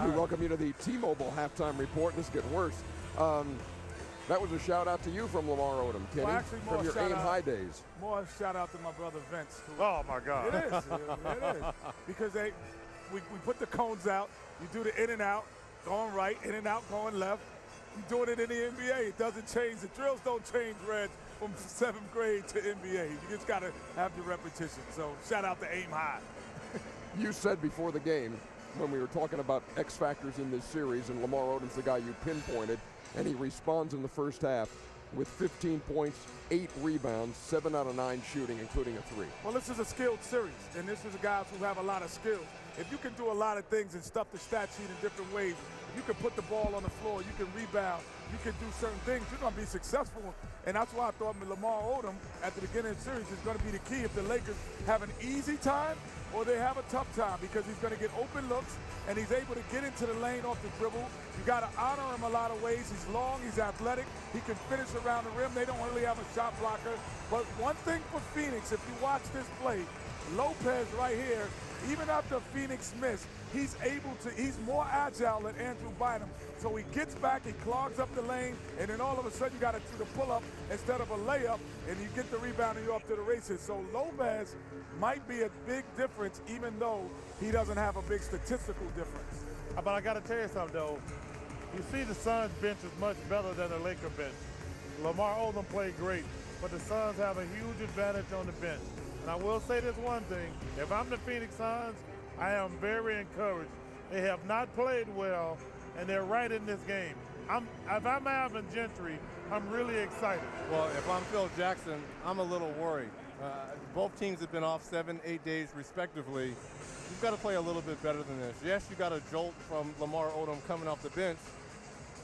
We welcome you to the T-Mobile halftime report. This gets worse. That was a shout out to you from Lamar Odom, Kenny, well, actually, from your AIM High days. More shout out to my brother Vince. Oh my God! It is, it is, because we put the cones out. You do the in and out, going right, in and out, going left. You're doing it in the NBA. It doesn't change. The drills don't change, Red, from 7th grade to NBA. You just got to have the repetition. So shout out to AIM High. You said before the game, when we were talking about X factors in this series, and Lamar Odom's the guy you pinpointed, and he responds in the first half with 15 points, 8 rebounds, 7 out of 9 shooting, including a 3. Well, this is a skilled series, and this is guys who have a lot of skills. If you can do a lot of things and stuff the stat sheet in different ways, you can put the ball on the floor, you can rebound, you can do certain things, you're going to be successful. And that's why I thought Lamar Odom at the beginning of the series is going to be the key if the Lakers have an easy time or they have a tough time, because he's going to get open looks and he's able to get into the lane off the dribble. You got to honor him a lot of ways. He's long, he's athletic, he can finish around the rim. They don't really have a shot blocker. But one thing for Phoenix, if you watch this play, Lopez right here, even after Phoenix missed, he's more agile than Andrew Bynum. So he gets back, he clogs up the lane, and then all of a sudden you got to do the pull-up instead of a layup, and you get the rebound and you're off to the races. So Lopez might be a big difference, even though he doesn't have a big statistical difference. But I got to tell you something, though. You see the Suns bench is much better than the Laker bench. Lamar Odom played great, but the Suns have a huge advantage on the bench. And I will say this one thing. If I'm the Phoenix Suns, I am very encouraged. They have not played well, and they're right in this game. If I'm Alvin Gentry, I'm really excited. Well, if I'm Phil Jackson, I'm a little worried. Both teams have been off 7, 8 days respectively. You've got to play a little bit better than this. Yes, you got a jolt from Lamar Odom coming off the bench,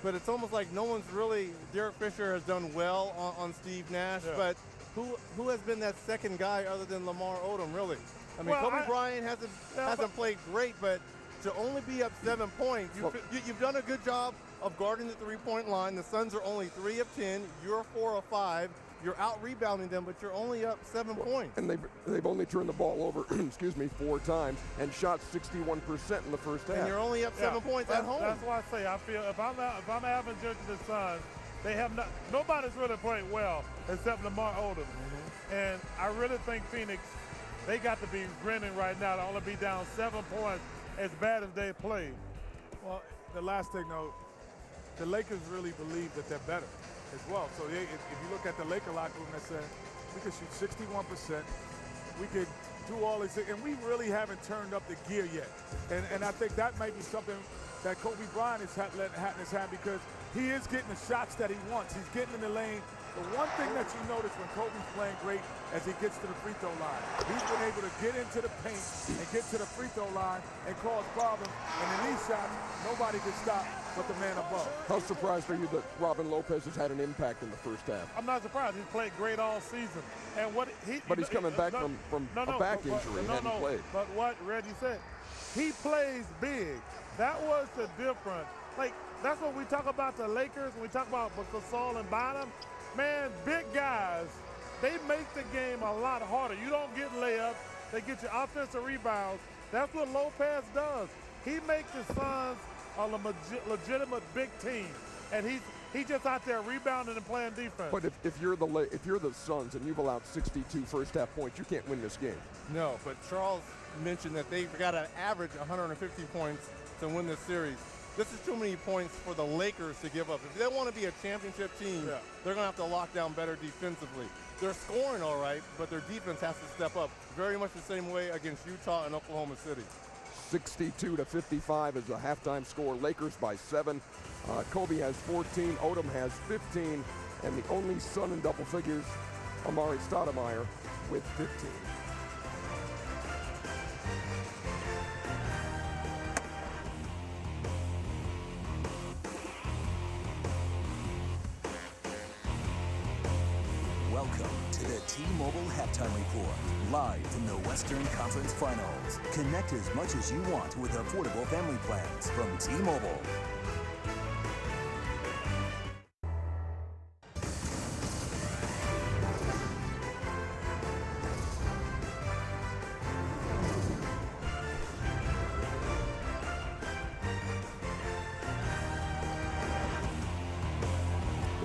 but it's almost like no one's really, Derek Fisher has done well on Steve Nash, but who has been that second guy other than Lamar Odom, really? I mean, Kobe Bryant hasn't played great, but to only be up 7 points, you've done a good job of guarding the three-point line. The Suns are only 3 of 10. You're 4 of 5. You're out-rebounding them, but you're only up 7 points. And they've only turned the ball over, 4 times, and shot 61% in the first half. And you're only up 7 points at home. That's why I say I feel if I'm Alvin Gentry the Suns, they have nobody's really played well except Lamar Odom. And I really think Phoenix, they got to be grinning right now to only be down 7 points as bad as they played. Well, the last thing, though, the Lakers really believe that they're better as well. So if you look at the Laker locker room, they said, we could shoot 61%, we could do all these things, and we really haven't turned up the gear yet. And I think that might be something that Kobe Bryant is letting hat in his hand, because he is getting the shots that he wants. He's getting in the lane. The one thing that you notice when Kobe's playing great as he gets to the free throw line, he's been able to get into the paint and get to the free throw line and cause problems. And in these shots, nobody can stop but the man above. How surprised are you that Robin Lopez has had an impact in the first half? I'm not surprised. He's played great all season. And but he's coming back from a back injury. Hadn't played. But what Reggie said, he plays big. That was the difference. Like, that's what we talk about the Lakers, when we talk about Gasol and Bynum. Man, big guys, they make the game a lot harder. You don't get layups. They get you offensive rebounds. That's what Lopez does. He makes the Suns a legitimate big team, and he's just out there rebounding and playing defense. But if you're the Suns and you've allowed 62 first half points, you can't win this game. No, but Charles mentioned that they've got to average 150 points to win this series. This is too many points for the Lakers to give up. If they want to be a championship team, they're going to have to lock down better defensively. They're scoring all right, but their defense has to step up very much the same way against Utah and Oklahoma City. 62-55 is the halftime score. Lakers by 7. Kobe has 14. Odom has 15. And the only Sun in double figures, Amari Stoudemire with 15. Welcome to the T-Mobile Halftime Report, live from the Western Conference Finals. Connect as much as you want with affordable family plans from T-Mobile.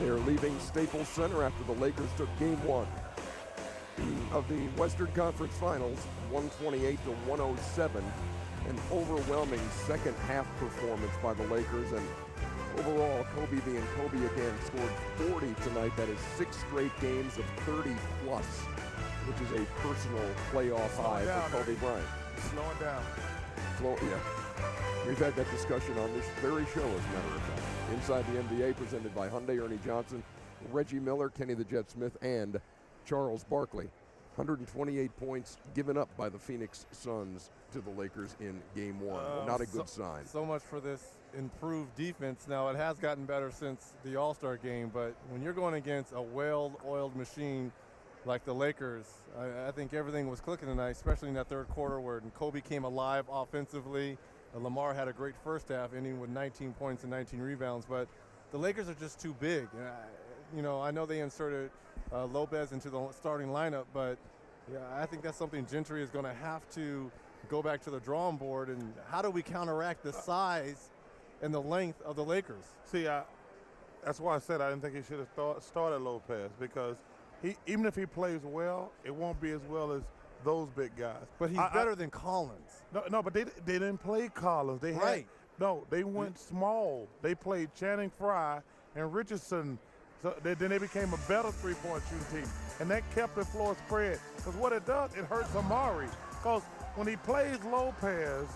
They are leaving Staples Center after the Lakers took Game 1 of the Western Conference Finals, 128 to 107. An overwhelming second half performance by the Lakers, and overall, Kobe being Kobe again, scored 40 tonight. That is 6 straight games of 30 plus, which is a personal playoff high for Kobe Bryant. Slowing down. Yeah. We've had that discussion on this very show, as a matter of fact. Inside the NBA, presented by Hyundai, Ernie Johnson, Reggie Miller, Kenny the Jet Smith, and Charles Barkley. 128 points given up by the Phoenix Suns to the Lakers in Game 1. Not a good sign. So much for this improved defense. Now, it has gotten better since the All-Star game, but when you're going against a well-oiled machine like the Lakers, I think everything was clicking tonight, especially in that third quarter where Kobe came alive offensively. Lamar had a great first half, ending with 19 points and 19 rebounds, but the Lakers are just too big. I know they inserted Lopez into the starting lineup, but I think that's something Gentry is going to have to go back to the drawing board. And how do we counteract the size and the length of the Lakers? See, that's why I said I didn't think he should have started Lopez, because even if he plays well, it won't be as well as those big guys. But he's better than Collins. No, but they didn't play Collins. They went small. They played Channing Frye and Richardson. So then they became a better three-point shooting team, and that kept the floor spread. Because what it does, it hurts Amari. Because when he plays Lopez,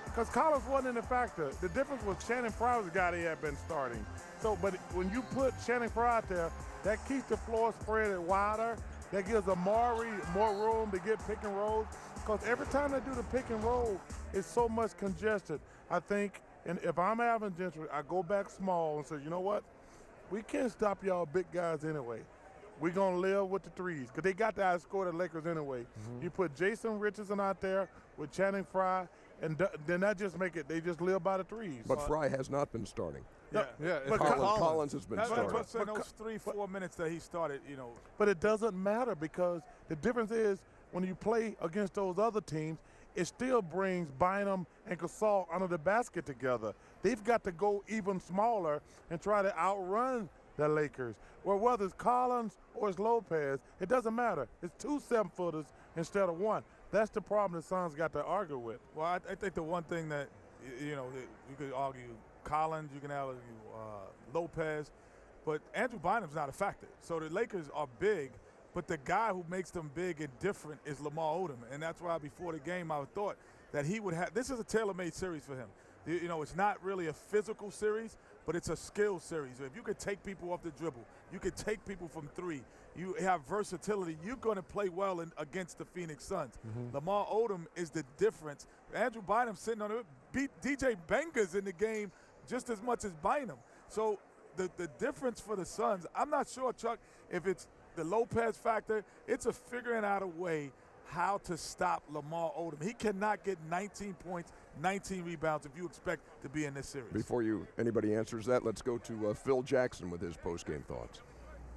because Collins wasn't a factor. The difference was Channing Frye was the guy they had been starting. So, but when you put Channing Frye out there, that keeps the floor spread wider. That gives Amari more room to get pick and rolls. Because every time they do the pick and roll, it's so much congested. I think, and if I'm having Gentry, I go back small and say, you know what? We can't stop y'all big guys anyway. We're going to live with the threes, because they got to outscore the Lakers anyway. Mm-hmm. You put Jason Richardson out there with Channing Frye, and then that just make it, they just live by the threes. But Frye has not been starting. Yeah. But Collins has been starting. But those 3-4 minutes that he started, But it doesn't matter, because the difference is when you play against those other teams, it still brings Bynum and Gasol under the basket together. They've got to go even smaller and try to outrun the Lakers. Well, whether it's Collins or it's Lopez, it doesn't matter. It's 2 7-footers instead of 1. That's the problem the Suns got to argue with. Well, I think the one thing that, you could argue Collins, you can argue Lopez, but Andrew Bynum's not a factor. So the Lakers are big, but the guy who makes them big and different is Lamar Odom. And that's why before the game I thought that he would have – this is a tailor-made series for him. It's not really a physical series, but it's a skill series. If you could take people off the dribble, you could take people from 3, you have versatility, you're going to play well against the Phoenix Suns. Mm-hmm. Lamar Odom is the difference. Andrew Bynum sitting on it, beat DJ Benga's in the game just as much as Bynum. So the difference for the Suns, I'm not sure, Chuck, if it's the Lopez factor, it's a figuring out a way how to stop Lamar Odom. He cannot get 19 points, 19 rebounds if you expect to be in this series. Before anybody answers that, let's go to Phil Jackson with his post-game thoughts.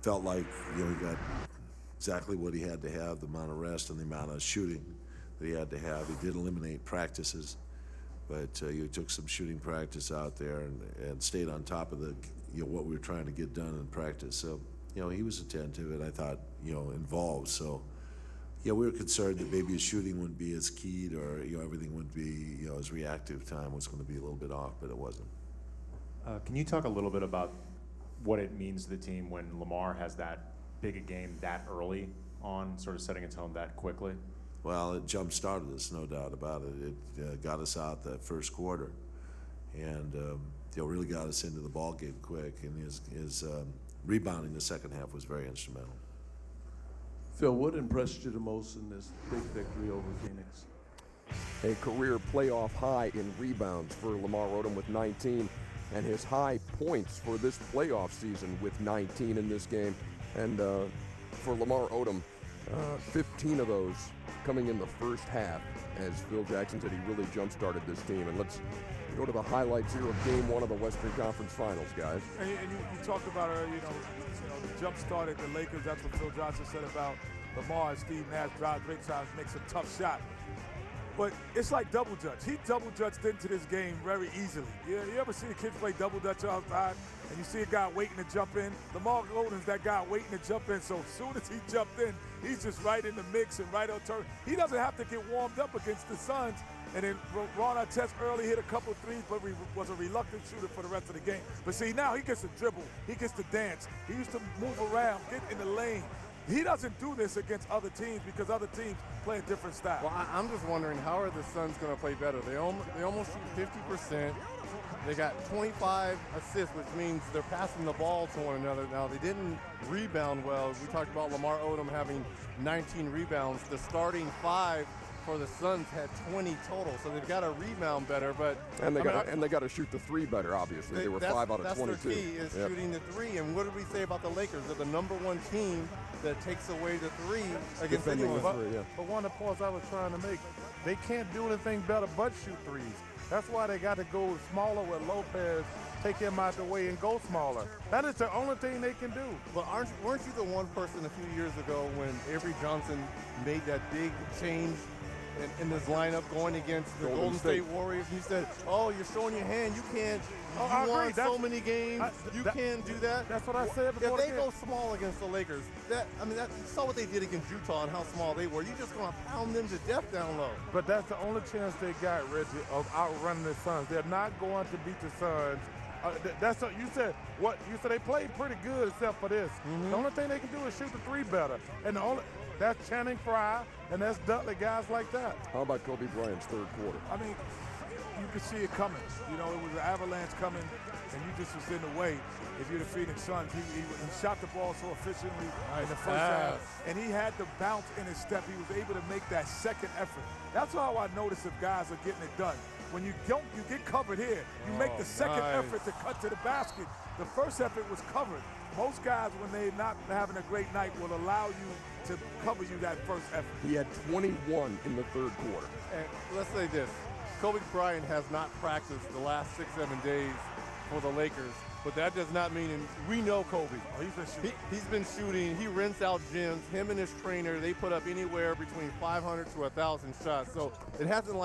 Felt like he got exactly what he had to have, the amount of rest and the amount of shooting that he had to have. He did eliminate practices, but he took some shooting practice out there and stayed on top of what we were trying to get done in practice. So, he was attentive and I thought, involved. So, we were concerned that maybe his shooting wouldn't be as keyed, or everything wouldn't be, his reactive time was going to be a little bit off, but it wasn't. Can you talk a little bit about what it means to the team when Lamar has that big a game that early on, sort of setting a tone that quickly? Well, it jump-started us, no doubt about it. It got us out that first quarter, and really got us into the ball game quick. And his rebounding the second half was very instrumental. Phil, what impressed you the most in this big victory over Phoenix? A career playoff high in rebounds for Lamar Odom with 19, and his high points for this playoff season with 19 in this game. And for Lamar Odom, 15 of those coming in the first half. As Phil Jackson said, he really jump-started this team. And let's go to the highlights here of Game 1 of the Western Conference Finals, guys. And you talked about earlier, the jump-started the Lakers. That's what Phil Johnson said about Lamar and Steve Nash. Drive, makes a tough shot. But it's like double dutch. He double dutched into this game very easily. You ever see the kids play double dutch outside and you see a guy waiting to jump in? Lamar Odom's that guy waiting to jump in. So as soon as he jumped in, he's just right in the mix and right on turn. He doesn't have to get warmed up against the Suns. And then Ron Artest early hit a couple threes, but was a reluctant shooter for the rest of the game. But see, now he gets to dribble. He gets to dance. He used to move around, get in the lane. He doesn't do this against other teams because other teams play a different style. Well, I'm just wondering, how are the Suns going to play better? They almost shoot 50%. They got 25 assists, which means they're passing the ball to one another. Now, they didn't rebound well. We talked about Lamar Odom having 19 rebounds. The starting 5 for the Suns had 20 total, so they've got to rebound better. But and they got to shoot the 3 better. Obviously, they were 5 out of 22. That's their key is shooting the 3. And what did we say about the Lakers? They're the #1 team that takes away the 3 against anyone. But one of the points I was trying to make, they can't do anything better but shoot 3s. That's why they got to go smaller with Lopez, take him out the way and go smaller. That is the only thing they can do. But weren't you the one person a few years ago when Avery Johnson made that big change in this lineup going against the Golden State Warriors? You said, oh, you're showing your hand. You can't. You won so many games. You can't do that. That's what I said before. If they go small against the Lakers, you saw what they did against Utah and how small they were. You're just going to pound them to death down low. But that's the only chance they got, Reggie, of outrunning the Suns. They're not going to beat the Suns. That's what you said. What you said, they played pretty good except for this. Mm-hmm. The only thing they can do is shoot the 3 better. And that's Channing Frye, and that's Dudley, guys like that. How about Kobe Bryant's 3rd quarter? I mean, you could see it coming. You know, it was an avalanche coming, and you just was in the way. If you're the Phoenix Suns, he shot the ball so efficiently in the first half, and he had the bounce in his step. He was able to make that second effort. That's how I notice if guys are getting it done. When you get covered here, you make the second effort to cut to the basket. The first effort was covered. Most guys, when they're not having a great night, will allow you to cover you that first effort. He had 21 in the 3rd quarter. And let's say this. Kobe Bryant has not practiced the last 6-7 days for the Lakers, but that does not mean we know Kobe. Oh, he's been shooting. He's been shooting. He rents out gyms. Him and his trainer, they put up anywhere between 500 to 1,000 shots. So it hasn't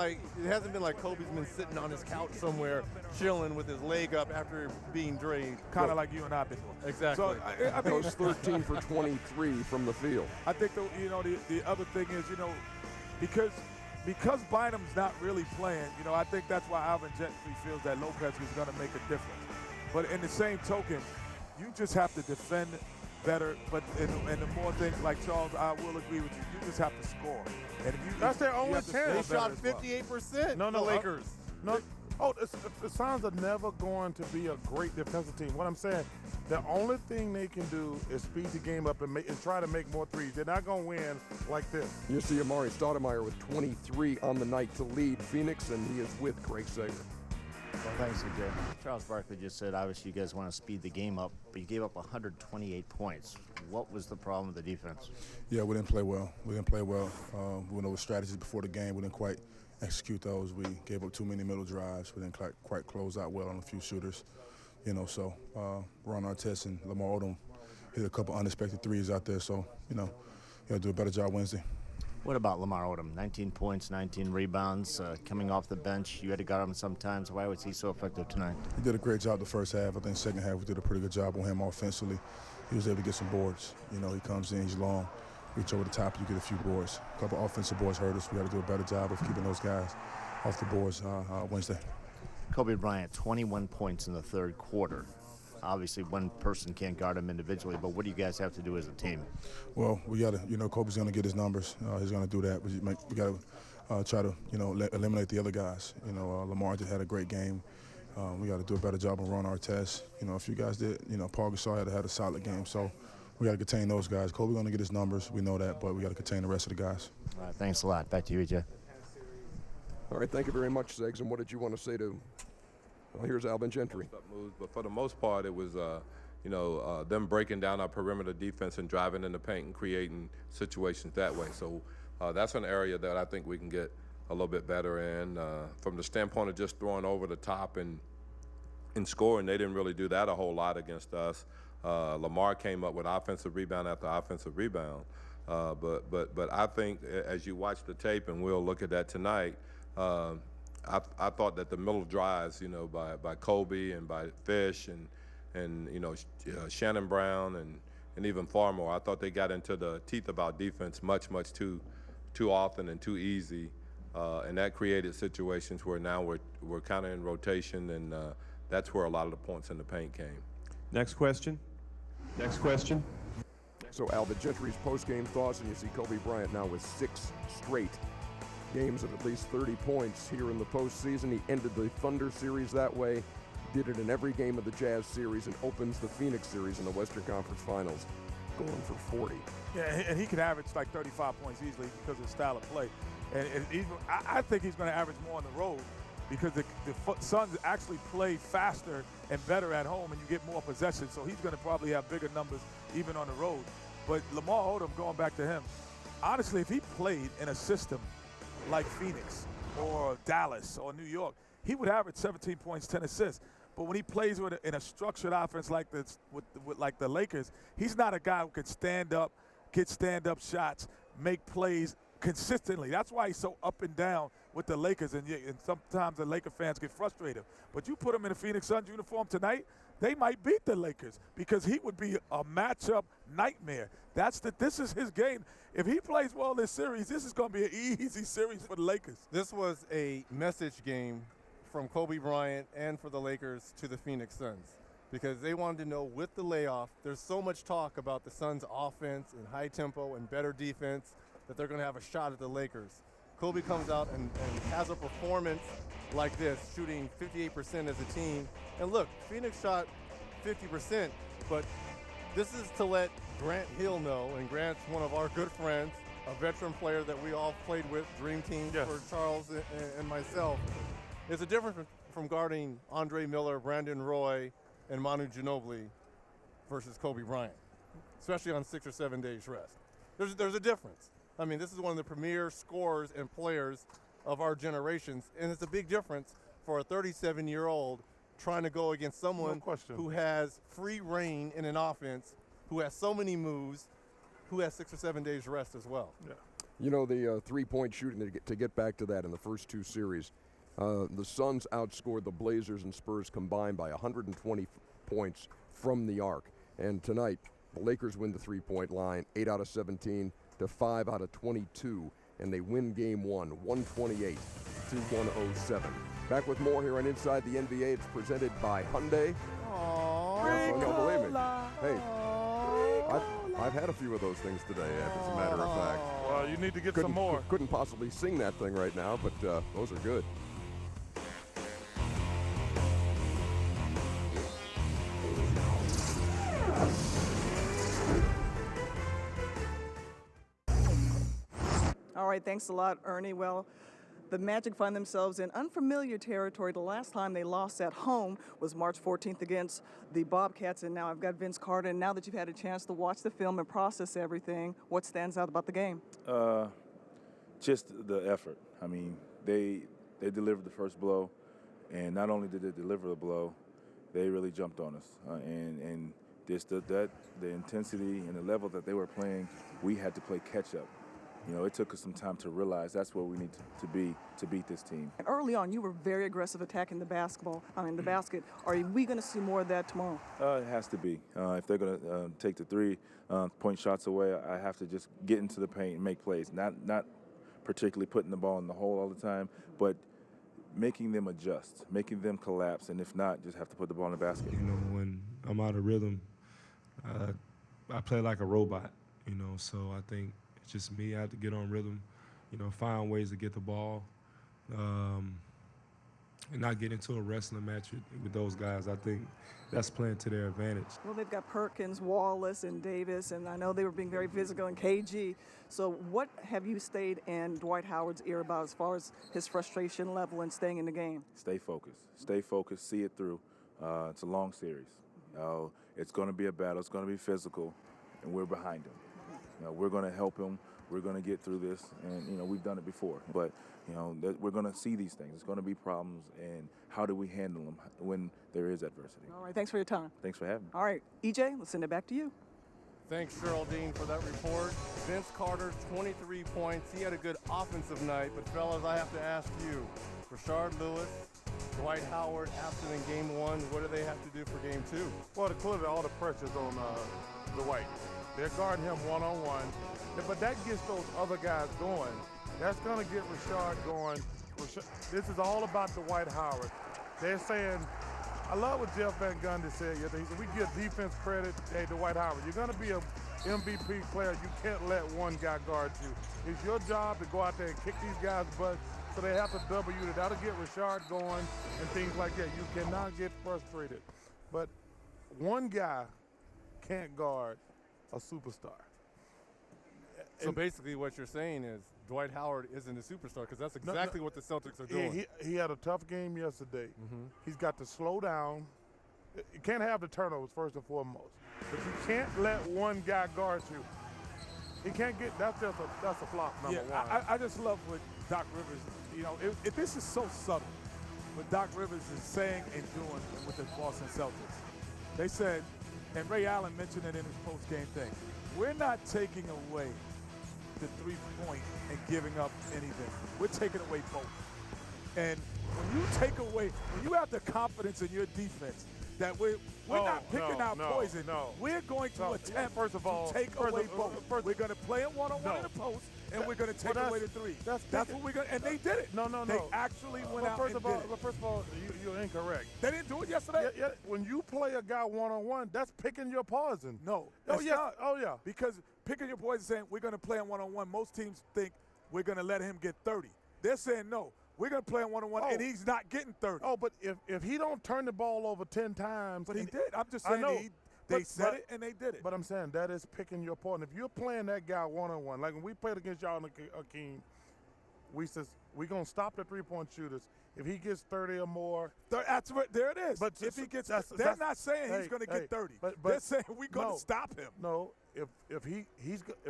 been like Kobe's been sitting on his couch somewhere chilling with his leg up after being drained. Kind of like you and I've been doing. Exactly. So I think Goes 13 for 23 from the field. I think the other thing is, because Bynum's not really playing, I think that's why Alvin Gentry feels that Lopez is going to make a difference. But in the same token, you just have to defend better. But and the more things, like Charles, I will agree with you. You just have to score. And that's their only chance. They shot 58%. No, the Lakers. The Suns are never going to be a great defensive team. What I'm saying, the only thing they can do is speed the game up and try to make more 3s. They're not going to win like this. You see Amari Stoudemire with 23 on the night to lead Phoenix, and he is with Craig Sager. Well, thanks, AJ. Charles Barkley just said, obviously, you guys want to speed the game up, but you gave up 128 points. What was the problem with the defense? Yeah, we didn't play well. We went over strategies before the game. We didn't quite execute those. We gave up too many middle drives. We didn't quite close out well on a few shooters. So Ron Artest and Lamar Odom hit a couple unexpected 3s out there. So, got to do a better job Wednesday. What about Lamar Odom? 19 points, 19 rebounds, coming off the bench. You had to guard him sometimes. Why was he so effective tonight? He did a great job the first half. I think second half we did a pretty good job on him offensively. He was able to get some boards. He comes in, he's long, reach over the top, you get a few boards. A couple offensive boards hurt us. We got to do a better job of keeping those guys off the boards Wednesday. Kobe Bryant, 21 points in the 3rd quarter. Obviously, one person can't guard him individually, but what do you guys have to do as a team? Well, we got to, Kobe's going to get his numbers. He's going to do that. We got to try to, eliminate the other guys. Lamar just had a great game. We got to do a better job on Ron Artest. A few guys did. Paul Gasol had a solid game. So we got to contain those guys. Kobe's going to get his numbers. We know that, but we got to contain the rest of the guys. All right, thanks a lot. Back to you, EJ. All right, thank you very much, Seggs. And what did you want to say to? Well, here's Alvin Gentry. But for the most part, it was, them breaking down our perimeter defense and driving in the paint and creating situations that way. So that's an area that I think we can get a little bit better in. From the standpoint of just throwing over the top and scoring, they didn't really do that a whole lot against us. Lamar came up with offensive rebound after offensive rebound. But I think as you watch the tape, and we'll look at that tonight, I thought that the middle drives, by Kobe and by Fish and Shannon Brown and even Farmore, I thought they got into the teeth of our defense much too often and too easy, and that created situations where now we're kind of in rotation, and that's where a lot of the points in the paint came. Next question. Next question. So Al, the Gentry's post-game thoughts, and you see Kobe Bryant now with 6 straight games of at least 30 points here in the postseason. He ended the Thunder series that way, did it in every game of the Jazz series, and opens the Phoenix series in the Western Conference Finals, going for 40. Yeah, and he can average like 35 points easily because of his style of play. And I think he's going to average more on the road because the Suns actually play faster and better at home, and you get more possession. So he's going to probably have bigger numbers even on the road. But Lamar Odom, going back to him, honestly, if he played in a system like Phoenix or Dallas or New York, he would average 17 points, 10 assists. But when he plays in a structured offense like this, with like the Lakers, he's not a guy who can stand up, get stand-up shots, make plays consistently. That's why he's so up and down with the Lakers, and sometimes the Laker fans get frustrated. But you put him in a Phoenix Suns uniform tonight, they might beat the Lakers because he would be a matchup nightmare. This is his game. If he plays well this series, this is going to be an easy series for the Lakers. This was a message game from Kobe Bryant and for the Lakers to the Phoenix Suns, because they wanted to know with the layoff, there's so much talk about the Suns' offense and high tempo and better defense that they're going to have a shot at the Lakers. Kobe comes out and has a performance like this, shooting 58% as a team. And look, Phoenix shot 50%, but this is to let Grant Hill know, and Grant's one of our good friends, a veteran player that we all played with, Dream Team, Yes. for Charles and myself. There's a difference from guarding Andre Miller, Brandon Roy, and Manu Ginobili versus Kobe Bryant, especially on 6 or 7 days rest. There's a difference. I mean, this is one of the premier scorers and players of our generations, and it's a big difference for a 37-year-old trying to go against someone who has free reign in an offense, who has so many moves, who has 6 or 7 days rest as well. Yeah. You know, the three-point shooting, to get back to that in the first 2 series, the Suns outscored the Blazers and Spurs combined by 120 points from the arc. And tonight, the Lakers win the three-point line, 8 out of 17 to 5 out of 22, and they win game 1, 128 to 107. Back with more here on Inside the NBA. It's presented by Hyundai. Aww. No, believe me. Hey, I've had a few of those things today, as a matter of fact. Well, you need to get some more. Couldn't possibly sing that thing right now, but those are good. All right, thanks a lot, Ernie. Well, the Magic find themselves in unfamiliar territory. The last time they lost at home was March 14th against the Bobcats, and now I've got Vince Carter. And now that you've had a chance to watch the film and process everything, what stands out about the game? Just the effort. I mean, they delivered the first blow, and not only did they deliver the blow, they really jumped on us. And just the intensity and the level that they were playing, we had to play catch up. You know, it took us some time to realize that's where we need to be to beat this team. Early on, you were very aggressive attacking the the basket. Are we going to see more of that tomorrow? It has to be. If they're going to take the 3-point shots away, I have to just get into the paint and make plays. Not particularly putting the ball in the hole all the time, but making them adjust, making them collapse, and if not, just have to put the ball in the basket. You know, when I'm out of rhythm, I play like a robot, you know, so I think it's just me. I have to get on rhythm, you know, find ways to get the ball, and not get into a wrestling match with those guys. I think that's playing to their advantage. Well, they've got Perkins, Wallace, and Davis, and I know they were being very physical, and KG. So what have you stayed in Dwight Howard's ear about as far as his frustration level and staying in the game? Stay focused, see it through. It's a long series. It's going to be a battle. It's going to be physical, and we're behind him. You know, we're going to help him. We're going to get through this, and, you know, we've done it before. But, you know, we're going to see these things. It's going to be problems, and how do we handle them when there is adversity? All right, thanks for your time. Thanks for having me. All right, EJ, let's send it back to you. Thanks, Geraldine, for that report. Vince Carter, 23 points. He had a good offensive night, but fellas, I have to ask you, Rashard Lewis, Dwight Howard, absent in game 1, what do they have to do for game 2? Well, clearly all the pressure's on Dwight. They're guarding him one-on-one, but that gets those other guys going. That's going to get Rashard going. This is all about Dwight Howard. They're saying, I love what Jeff Van Gundy said yesterday. He said, we give defense credit, hey, Dwight Howard. You're going to be an MVP player. You can't let one guy guard you. It's your job to go out there and kick these guys' butts, so they have to double you. That'll get Rashard going and things like that. You cannot get frustrated. But one guy can't guard a superstar. So basically what you're saying is Dwight Howard isn't a superstar, because that's exactly what the Celtics are doing. He had a tough game yesterday. He's got to slow down. You can't have the turnovers first and foremost. But you can't let one guy guard you. He can't get, that's a flop, number one. I just love what Doc Rivers, you know, if this is so subtle, what Doc Rivers is saying and doing with the Boston Celtics. They said, and Ray Allen mentioned it in his post-game thing, we're not taking away the three-point and giving up anything. We're taking away both. And when you take away, when you have the confidence in your defense that we're not picking out poison. We're going to attempt to take away both. We're going to play it one-on-one in the post, and we're going to take away the three. That's what we're going to, and they did it. They actually went out and did it. But first of all, you're incorrect. They didn't do it yesterday? Yeah, when you play a guy one-on-one, that's picking your poison. No. Yeah. Because picking your poison, saying we're going to play him one-on-one, most teams think we're going to let him get 30. They're saying no. We're going to play him one-on-one, and he's not getting 30. Oh, but if he don't turn the ball over 10 times. But he did. I'm just saying they said it, and they did it. But I'm saying that is picking your point. If you're playing that guy one-on-one, like when we played against y'all in Akeem, we said we're going to stop the three-point shooters. If he gets 30 or more. There it is. But if he gets, they're not saying he's going to get 30. But they're saying we're going to stop him. No, if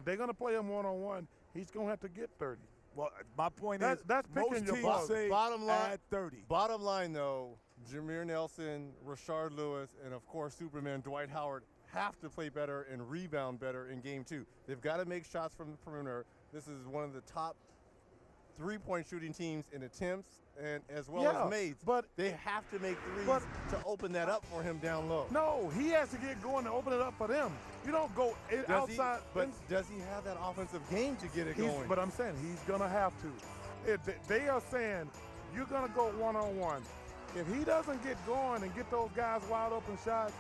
they're going to play him one-on-one, he's going to have to get 30. Well, my point is, that's most picking your teams say bottom line, add 30. Bottom line, though, Jameer Nelson, Rashard Lewis, and, of course, Superman Dwight Howard have to play better and rebound better in Game 2. They've got to make shots from the perimeter. This is one of the top three-point shooting teams in attempts and as well as made. But they have to make threes to open that up for him down low. No, he has to get going to open it up for them. You don't go outside. Does he have that offensive game to get it going? But I'm saying he's going to have to. They are saying you're going to go one-on-one. If he doesn't get going and get those guys wide open shots,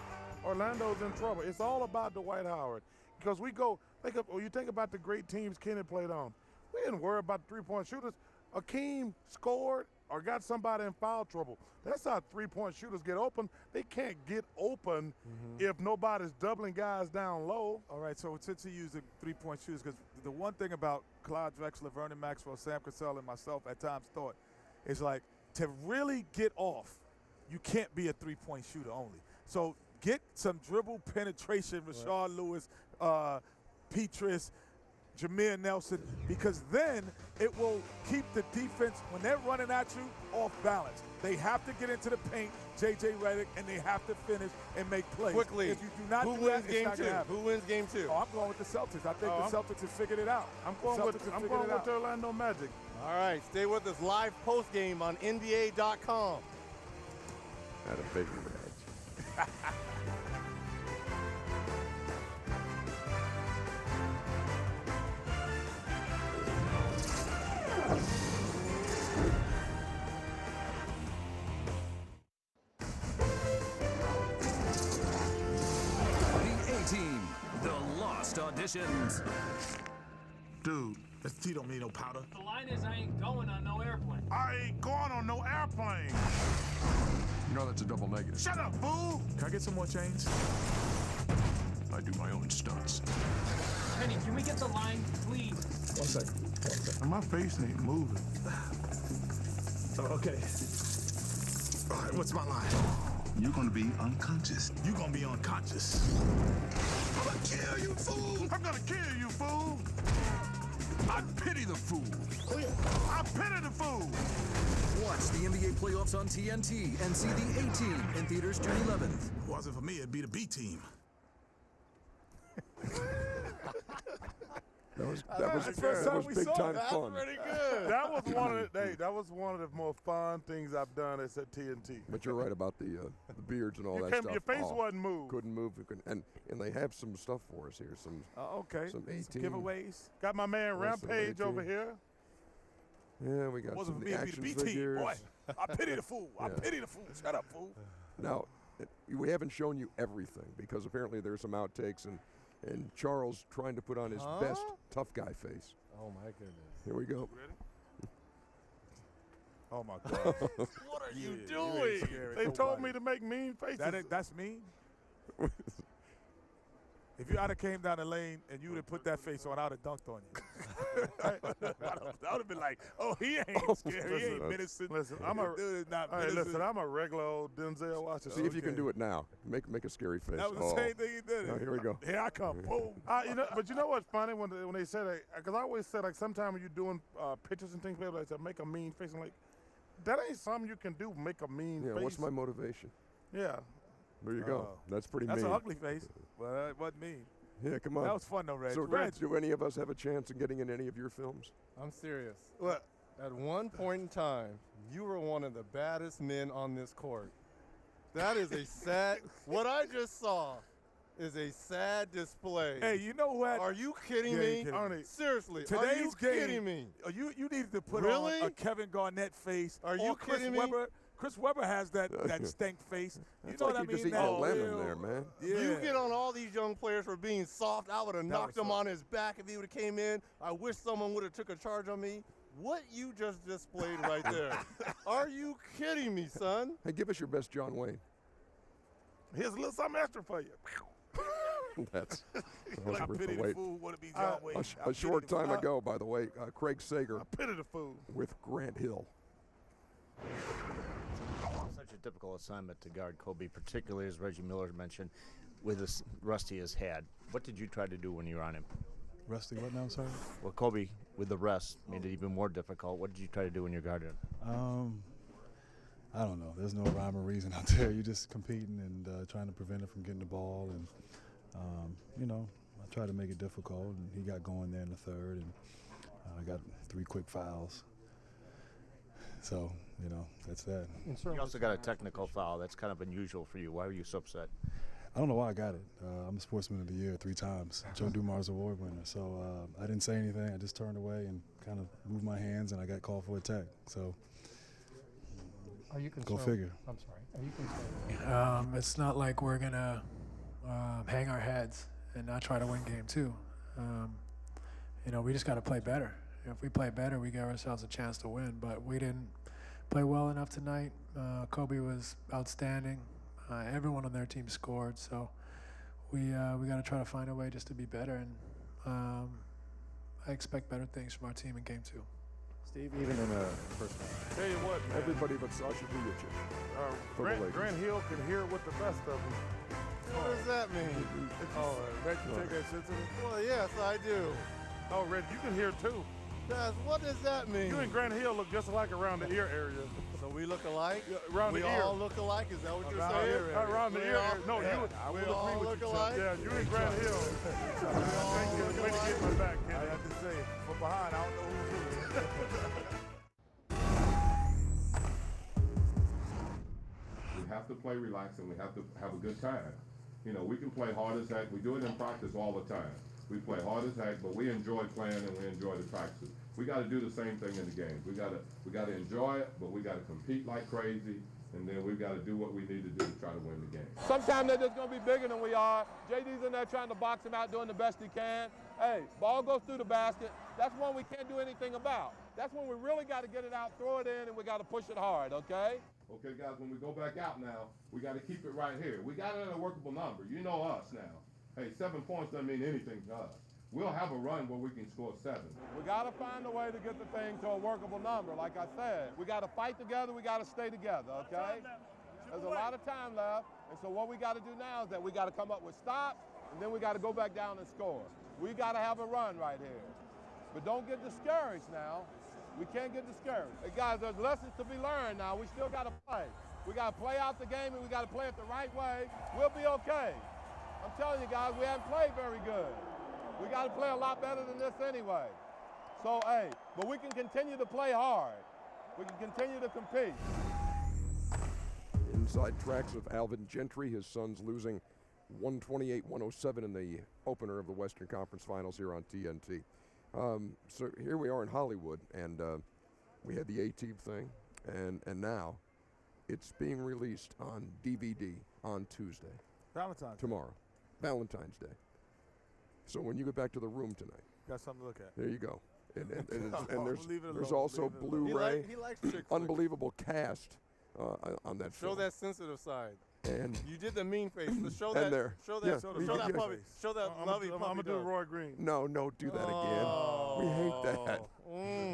Orlando's in trouble. It's all about Dwight Howard. Because you think about the great teams Kenny played on. We didn't worry about the three-point shooters. Akeem scored or got somebody in foul trouble. That's how three-point shooters get open. They can't get open if nobody's doubling guys down low. All right, so since he used the three-point shooters, because the one thing about Clyde Drexler, Vernon Maxwell, Sam Cassell, and myself at times thought is like, to really get off, you can't be a three-point shooter only. So get some dribble penetration, Rashard Lewis, Petrus, Jameer Nelson, because then it will keep the defense, when they're running at you, off balance. They have to get into the paint, J.J. Redick, and they have to finish and make plays. Quickly, if you do not who do wins that, game it's not 2? gonna happen. Who wins game 2? Oh, I'm going with the Celtics. I think the Celtics have figured it out. I'm going with the Orlando Magic. All right, stay with us. Live post-game on NBA.com. Not a big match. The A-Team, the Lost Auditions. Dude, that tea don't mean no powder. The line is I ain't going on no airplane. I ain't going on no airplane. You know that's a double negative. Shut up, fool! Can I get some more change? I do my own stunts. Penny, can we get the line, please? 1 second. My face ain't moving. Okay. All right, what's my line? You're gonna be unconscious. You're gonna be unconscious. I'm gonna kill you, fool! I'm gonna kill you, fool! I pity the fool. I pity the fool. Watch the NBA playoffs on TNT and see the A-Team in theaters June 11th. Wasn't for me, it'd be the B team. That was big time fun. Pretty good. That was one of the more fun things I've done at TNT. But you're right about the beards and all You that can't- stuff. your face wasn't moved. Couldn't move. And they have some stuff for us here. Some Okay. Some 18 giveaways. Got my man Well, some Rampage 18. over here. Yeah, we got Wasn't some for me, it'd action be the B team, figures. boy. I pity the fool. I Yeah. pity the fool. Shut up, fool. Now, we haven't shown you everything because apparently there's some outtakes and Charles trying to put on his best tough guy face. Oh my goodness. Here we go. Oh my God. What are you doing? They told me to make mean faces. That's mean. If you I'd have came down the lane and you would have put that face on, I'd have dunked on you. I would have been like, oh, he ain't scared. He ain't menacing. Listen, I'm a Dude is not Hey, menacing. listen, I'm a regular old Denzel Washington. See if you can do it now. Make a scary face. That was the same thing he did. Oh, here we go. Here I come. Boom. But you know what's funny when they say that? Because I always say like sometimes when you're doing pictures and things, people like to make a mean face. I'm like, that ain't something you can do. Make a mean Yeah, face. what's my motivation? Yeah. There you go. That's pretty That's mean. an ugly face, but it wasn't mean. Yeah, come on. That was fun though, Reg. So, Reg, do any of us have a chance in getting in any of your films? I'm serious. What? At one point in time, you were one of the baddest men on this court. That is a sad. What I just saw is a sad display. Hey, you know what? Are you kidding Yeah, me? you're kidding. Seriously, Today's are you game, kidding me? You needed to put Really? on a Kevin Garnett face. Are or you Chris kidding me? Webber. Chris Webber has that stank face. You It's know like what I you mean? just eating That a lemon real- there, man. Yeah. You get on all these young players for being soft. I would have knocked was him on his back if he would have came in. I wish someone would have took a charge on me. What you just displayed right there. Are you kidding me, son? Hey, give us your best John Wayne. Here's a little something extra for you. That's I worth pity the the wait. fool. Want to be John Wayne. A short time ago, by the way, Craig Sager Pity the fool. with Grant Hill. Such a difficult assignment to guard Kobe, particularly as Reggie Miller mentioned, with as Rusty has had. What did you try to do when you were on him? Rusty, what now, sorry? Well, Kobe, with the rest, made it even more difficult. What did you try to do when you're guarding him? I don't know. There's no rhyme or reason out there. You're just competing and trying to prevent him from getting the ball. And, I tried to make it difficult, and he got going there in the third, and I got 3 quick fouls. So, that's that. You also got a technical foul. That's kind of unusual for you. Why were you so upset? I don't know why I got it. I'm a Sportsman of the Year 3 times, Joe Dumars Award winner. So I didn't say anything. I just turned away and kind of moved my hands, and I got called for attack. So Are you concerned? go figure. I'm sorry. Are you concerned? It's not like we're going to hang our heads and not try to win game 2. We just got to play better. If we play better, we give ourselves a chance to win. But we didn't play well enough tonight. Kobe was outstanding. Everyone on their team scored. So we got to try to find a way just to be better. And I expect better things from our team in game 2. Steve, even in the first half. Tell you what, man. Everybody but Sasha Vujacic. For the Lakers. Grant Hill can hear with the best of them. What does that mean? Reg, you take that sensitive? Well, yes, I do. Oh, Reg, you can hear too. Guys, what does that mean? You and Grant Hill look just alike around the ear area. So we look alike? Around we the ear. all look alike? Is that what you're Around saying? the ear area. Around the ear area. No, yeah. I would we all agree with look you, alike? Chuck. Yeah, you and Grant Hill. Thank you. Way to get my back, Kenny. I have to say, from behind, I don't know who's who. We have to play relaxed and we have to have a good time. We can play hard as heck. We do it in practice all the time. We play hard as heck, but we enjoy playing and we enjoy the practices. We got to do the same thing in the games. We got to enjoy it, but we got to compete like crazy, and then we got to do what we need to do to try to win the game. Sometimes they're just going to be bigger than we are. JD's in there trying to box him out, doing the best he can. Hey, ball goes through the basket. That's one we can't do anything about. That's when we really got to get it out, throw it in, and we got to push it hard, okay? Okay, guys, when we go back out now, we got to keep it right here. We got it at a workable number. You know us now. Hey, 7 points doesn't mean anything to us. We'll have a run where we can score 7. We got to find a way to get the thing to a workable number. Like I said, we got to fight together. We got to stay together, okay? There's a lot of time left, and so what we got to do now is that we got to come up with stops, and then we got to go back down and score. We got to have a run right here. But don't get discouraged now. We can't get discouraged. Hey, guys, there's lessons to be learned now. We still got to play. We got to play out the game, and we got to play it the right way. We'll be okay. I'm telling you guys, we haven't played very good. We got to play a lot better than this anyway. So, hey, but we can continue to play hard. We can continue to compete. Inside tracks of Alvin Gentry, his Suns losing 128-107 in the opener of the Western Conference Finals here on TNT. So here we are in Hollywood, and we had the A-Team thing, and now it's being released on DVD on Tuesday. Tomorrow. Valentine's Day. So when you get back to the room tonight. Got something to look at. There you go. And there's alone. also Blu-ray. He likes chick flicks. Unbelievable cast on that Show film. that sensitive side. And you did the mean face. Let's show and that. there. Show Yeah, that. Show that puppy. Show that lovey puppy. I'm going to do Roy Green. No, don't do that again. We hate that.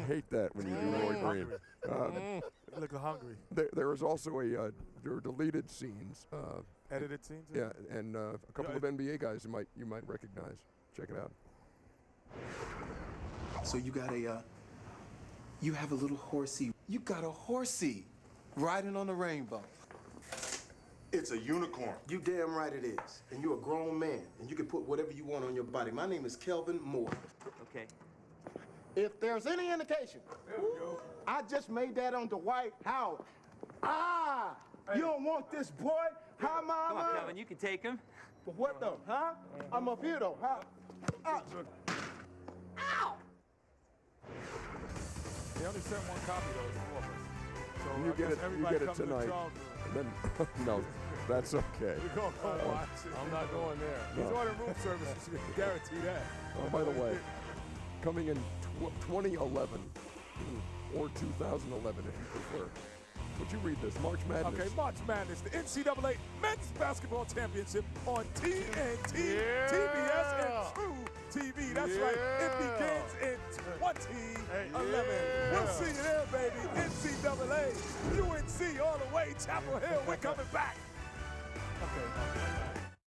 Hate that when you do Roy Green. Look hungry. There is also there are deleted scenes. Edited scenes? Yeah, and a couple of NBA guys you might recognize. Check it out. So you got you have a little horsey. You got a horsey riding on the rainbow. It's a unicorn. You damn right it is. And you're a grown man, and you can put whatever you want on your body. My name is Kelvin Moore. Okay. If there's any indication, I just made that on Dwight Howard. You don't want this boy? Huh, Mama? Come on, Kelvin, you can take him. But what though, huh? I'm up here though, huh? Ow! They only sent one copy though, so You get it tonight. And then, no, that's okay. We're going to go watch it. I'm not going there. He's ordering room service. You can guarantee that. By the way, coming in 2011 or 2011, if you prefer. Would you read this? March Madness. Okay, March Madness, the NCAA Men's Basketball Championship on TNT, TBS, and True TV. That's right. It begins in 2011. We'll see you there, baby. NCAA, UNC all the way, Chapel Hill. We're coming back.